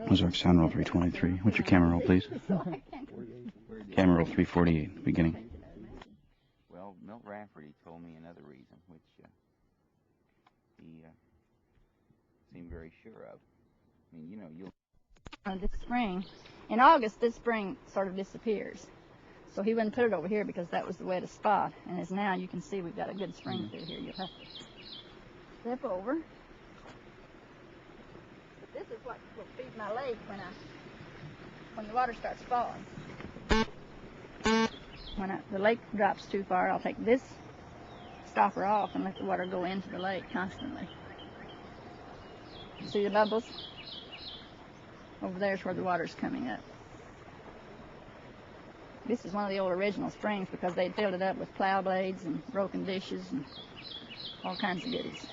Ozark sound roll 323. What's your camera roll, please? Camera roll 348, beginning. Well, Milt Rafferty told me another reason, which he seemed very sure of. I mean, you know, you'll... This spring, in August, this spring sort of disappears. So he wouldn't put it over here because that was the wettest spot. And as now you can see, we've got a good spring through here. You'll have to step over. But this is what will feed my lake when the water starts falling. When the lake drops too far, I'll take this stopper off and let the water go into the lake constantly. See the bubbles? Over there's where the water's coming up. This is one of the old original springs because they'd filled it up with plow blades and broken dishes and all kinds of goodies.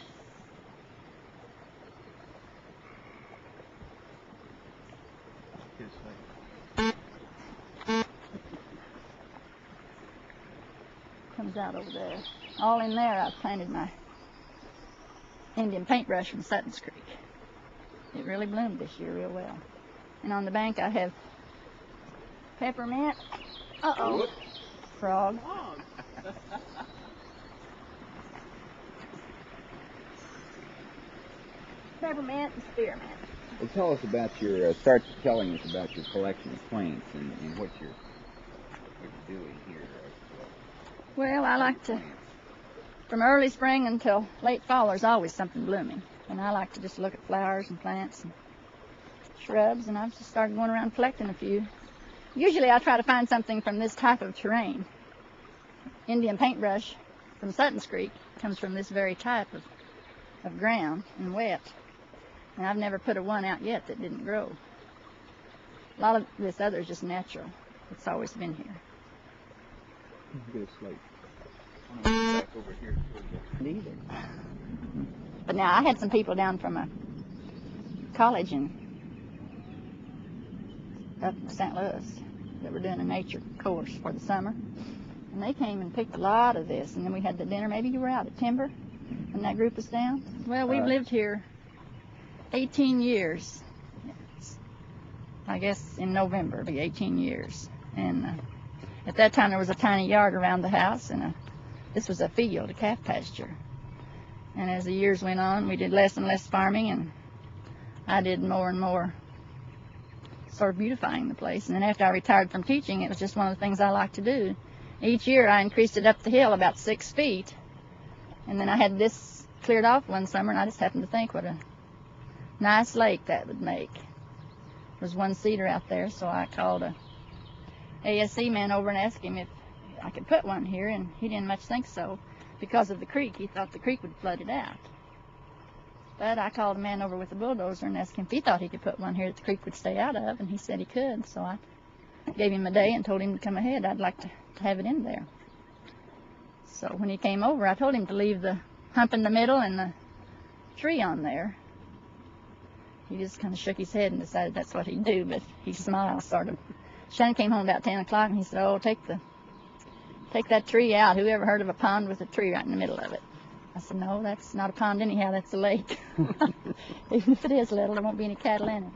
Comes out over there. All in there I've planted my Indian paintbrush from Sutton's Creek. It really bloomed this year real well. And on the bank I have peppermint. Uh-oh. Frog. Peppermint and spearmint. Well, tell us about your, start telling us about your collection of plants and what you're doing here. Well, I like to, from early spring until late fall, there's always something blooming. And I like to just look at flowers and plants and shrubs, and I've just started going around collecting a few. Usually I try to find something from this type of terrain. Indian paintbrush from Sutton's Creek comes from this very type of ground and wet. And I've never put a one out yet that didn't grow. A lot of this other is just natural. It's always been here. Get a slate. Back over here Neither. But now I had some people down from a college up in St. Louis that were doing a nature course for the summer. And they came and picked a lot of this. And then we had the dinner. Maybe you were out at Timber when that group was down. Well, we've lived here 18 years. I guess in November it'll be 18 years. And at that time there was a tiny yard around the house, and this was a field, a calf pasture. And as the years went on, we did less and less farming, and I did more and more sort of beautifying the place. And then after I retired from teaching, it was just one of the things I liked to do. Each year I increased it up the hill about 6 feet, and then I had this cleared off one summer, and I just happened to think what a nice lake that would make. There was one cedar out there, so I called a ASC man over and asked him if I could put one here, and he didn't much think so. Because of the creek, he thought the creek would flood it out. But I called a man over with a bulldozer and asked him if he thought he could put one here that the creek would stay out of, and he said he could. So I gave him a day and told him to come ahead. I'd like to have it in there. So when he came over, I told him to leave the hump in the middle and the tree on there. He just kind of shook his head and decided that's what he'd do, but he smiled sort of. Shannon came home about 10 o'clock and he said, "Oh, take that tree out. Who ever heard of a pond with a tree right in the middle of it?" I said, "No, that's not a pond anyhow, that's a lake." Even if it is little, there won't be any cattle in it.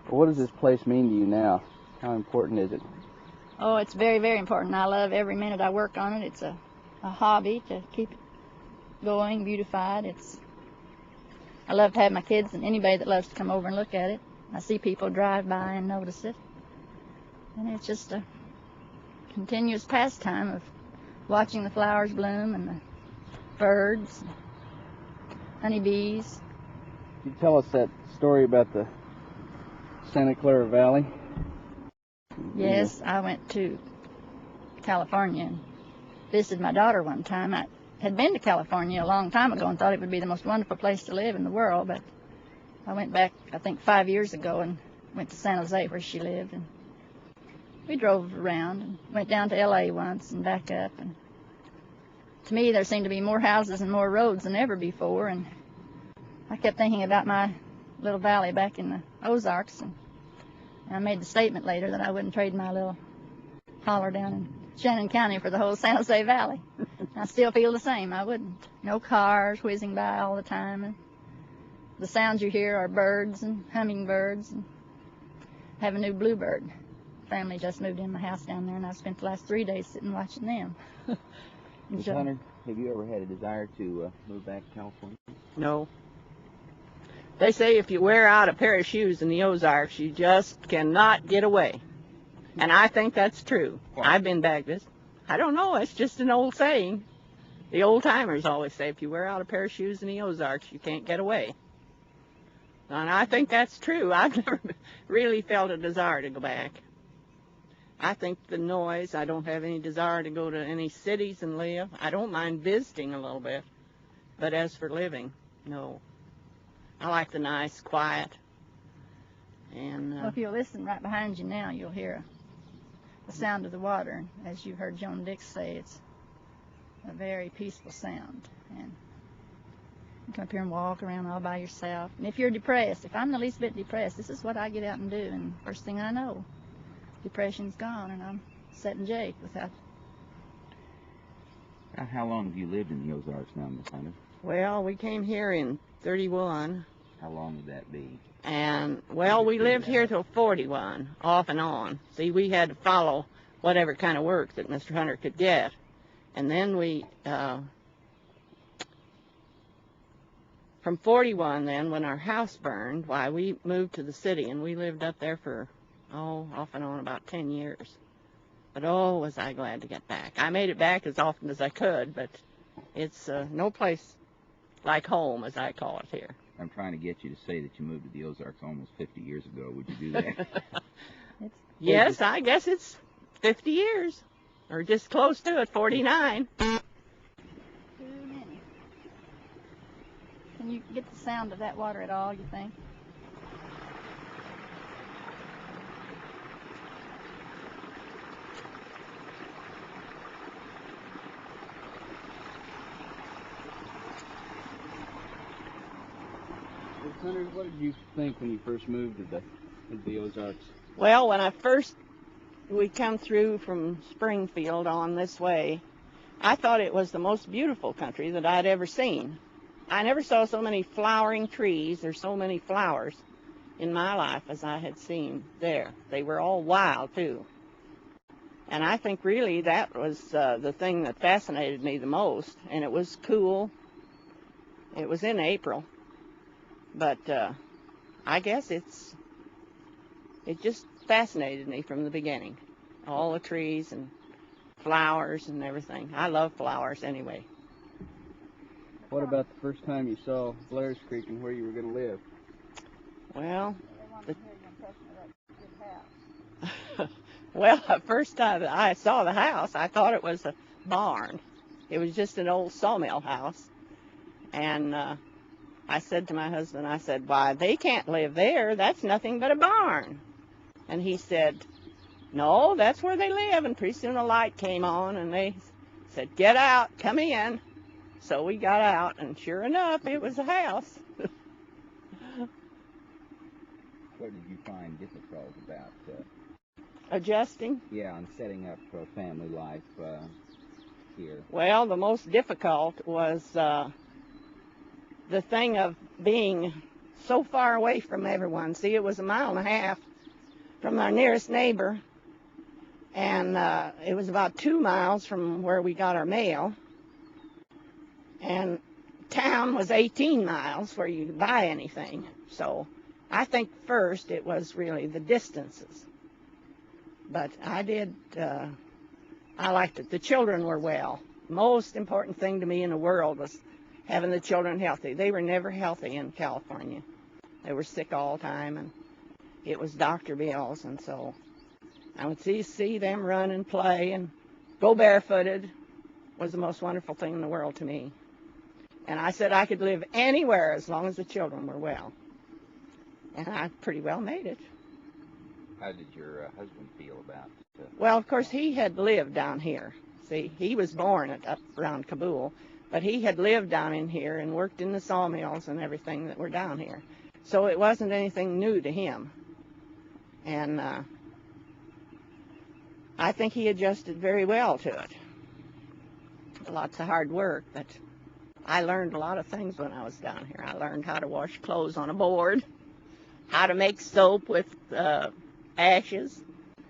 Well, what does this place mean to you now? How important is it? Oh, it's very, very important. I love every minute I work on it. It's a hobby to keep it going, beautified. I love to have my kids and anybody that loves to come over and look at it. I see people drive by and notice it. And it's just a continuous pastime of watching the flowers bloom and the birds, and honeybees. Can you tell us that story about the Santa Clara Valley? Yes, I went to California and visited my daughter one time. I had been to California a long time ago and thought it would be the most wonderful place to live in the world, but I went back, I think, 5 years ago and went to San Jose where she lived, and we drove around and went down to LA once and back up, and to me there seemed to be more houses and more roads than ever before, and I kept thinking about my little valley back in the Ozarks, and I made the statement later that I wouldn't trade my little holler down in Shannon County for the whole San Jose Valley. I still feel the same. I wouldn't. No cars whizzing by all the time, and the sounds you hear are birds and hummingbirds, and have a new bluebird. Family just moved in my house down there, and I spent the last 3 days sitting watching them. Ms. Hunter, have you ever had a desire to move back to California? No. They say if you wear out a pair of shoes in the Ozarks, you just cannot get away. And I think that's true. Why? I've been back this. I don't know. It's just an old saying. The old-timers always say if you wear out a pair of shoes in the Ozarks, you can't get away. And I think that's true. I've never really felt a desire to go back. I think the noise, I don't have any desire to go to any cities and live. I don't mind visiting a little bit. But as for living, no. I like the nice, quiet. And Well, if you'll listen right behind you now, you'll hear the sound of the water. As you heard Joan Dix say, it's a very peaceful sound. And you come up here and walk around all by yourself. And if you're depressed, if I'm the least bit depressed, this is what I get out and do. And first thing I know, depression's gone, and I'm setting Jake without. How long have you lived in the Ozarks now, Miss Hunter? well, we came here in 31. How long would that be? And, well, we lived here till 41, off and on. See, we had to follow whatever kind of work that Mr. Hunter could get. And then we, from 41 then, when our house burned, why, we moved to the city, and we lived up there for, off and on about 10 years. But, was I glad to get back. I made it back as often as I could, but it's no place like home, as I call it here. I'm trying to get you to say that you moved to the Ozarks almost 50 years ago. Would you do that? Yes, I guess it's 50 years, or just close to it, 49. Too many. Can you get the sound of that water at all, you think? Hunter, what did you think when you first moved to the Ozarks? Well, when we come through from Springfield on this way, I thought it was the most beautiful country that I'd ever seen. I never saw so many flowering trees or so many flowers in my life as I had seen there. They were all wild, too. And I think really that was the thing that fascinated me the most. And it was cool. It was in April. But I guess it just fascinated me from the beginning. All the trees and flowers and everything. I love flowers anyway. What about the first time you saw Blair Creek and where you were going to live? Well, They want to hear your impression of that good house. well, the first time that I saw the house, I thought it was a barn. It was just an old sawmill house. And I said to my husband, I said, why, they can't live there. That's nothing but a barn. And he said, no, that's where they live. And pretty soon a light came on, and they said, get out, come in. So we got out, and sure enough, it was a house. What did you find difficult about Adjusting? on setting up family life here? Well, the most difficult was the thing of being so far away from everyone. See, it was 1.5 miles from our nearest neighbor, and it was about 2 miles from where we got our mail, and town was 18 miles where you could buy anything. So I think first it was really the distances. But I liked it. The children were well. Most important thing to me in the world was having the children healthy. They were never healthy in California. They were sick all the time, and it was doctor bills. And so I would see them run and play and go barefooted was the most wonderful thing in the world to me. And I said I could live anywhere as long as the children were well. And I pretty well made it. How did your husband feel about Well, of course, he had lived down here. See, he was born up around Kabul, but he had lived down in here and worked in the sawmills and everything that were down here. So it wasn't anything new to him. And I think he adjusted very well to it. Lots of hard work, but I learned a lot of things when I was down here. I learned how to wash clothes on a board, how to make soap with ashes,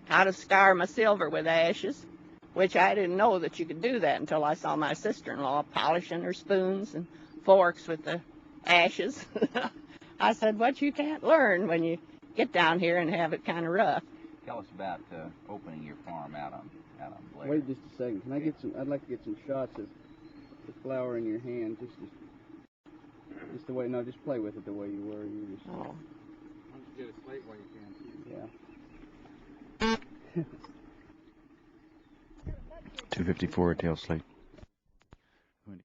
how to scour my silver with ashes, which I didn't know that you could do that until I saw my sister-in-law polishing her spoons and forks with the ashes. I said, what you can't learn when you get down here and have it kind of rough. Tell us about opening your farm out on Blair. Wait just a second. Can I get some? I'd like to get some shots of the flower in your hand, just the way. No, just play with it the way you were. You just. Oh. Why don't you get a slate while you can? Yeah. 254 tail slate.